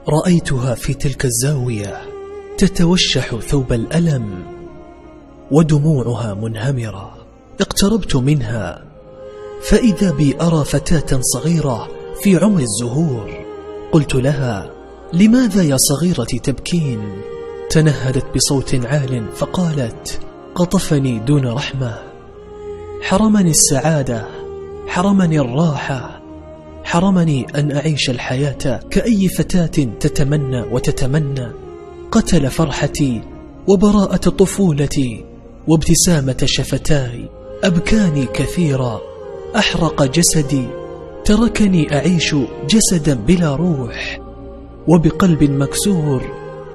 رأيتها في تلك الزاوية تتوشح ثوب الألم ودموعها منهمرة. اقتربت منها فإذا بي أرى فتاة صغيرة في عمر الزهور. قلت لها: لماذا يا صغيرتي تبكين؟ تنهدت بصوت عال فقالت: قطفني دون رحمة، حرمني السعادة، حرمني الراحة، حرمني أن أعيش الحياة كأي فتاة تتمنى وتتمنى. قتل فرحتي وبراءة طفولتي وابتسامة شفتاي، أبكاني كثيرا، أحرق جسدي، تركني أعيش جسدا بلا روح، وبقلب مكسور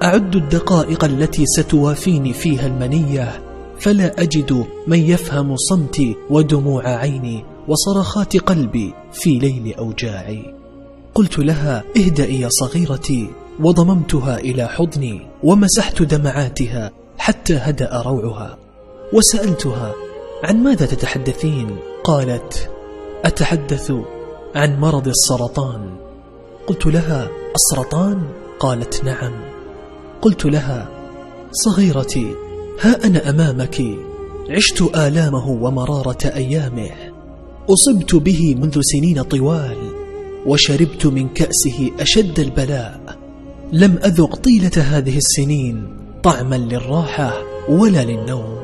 أعد الدقائق التي ستوافيني فيها المنية، فلا أجد من يفهم صمتي ودموع عيني وصرخات قلبي في ليل أوجاعي. قلت لها: اهدئي يا صغيرتي، وضممتها إلى حضني ومسحت دمعاتها حتى هدأ روعها. وسألتها: عن ماذا تتحدثين؟ قالت: أتحدث عن مرض السرطان. قلت لها: السرطان؟ قالت: نعم. قلت لها: صغيرتي، ها أنا أمامك، عشت آلامه ومرارة أيامه، أصبت به منذ سنين طوال، وشربت من كأسه أشد البلاء، لم أذق طيلة هذه السنين طعما للراحة ولا للنوم.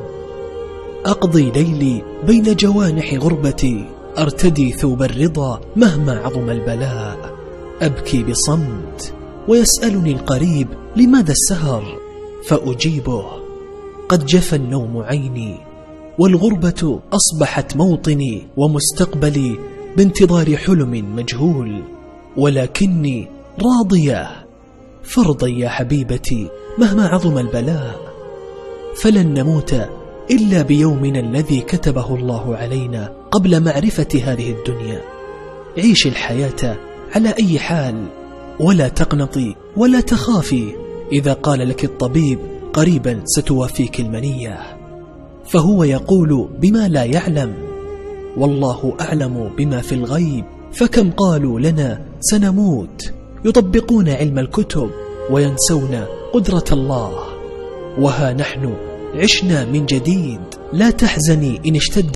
أقضي ليلي بين جوانح غربتي، أرتدي ثوب الرضا مهما عظم البلاء، أبكي بصمت، ويسألني القريب: لماذا السهر؟ فأجيبه: قد جفى النوم عيني، والغربة أصبحت موطني ومستقبلي بانتظار حلم مجهول، ولكني راضية، فارضي يا حبيبتي مهما عظم البلاء، فلن نموت إلا بيومنا الذي كتبه الله علينا قبل معرفة هذه الدنيا. عيش الحياة على أي حال، ولا تقنطي ولا تخافي إذا قال لك الطبيب: قريبا ستوافيك المنية، فهو يقول بما لا يعلم، والله أعلم بما في الغيب. فكم قالوا لنا سنموت، يطبقون علم الكتب وينسون قدرة الله، وها نحن عشنا من جديد. لا تحزني إن اشتد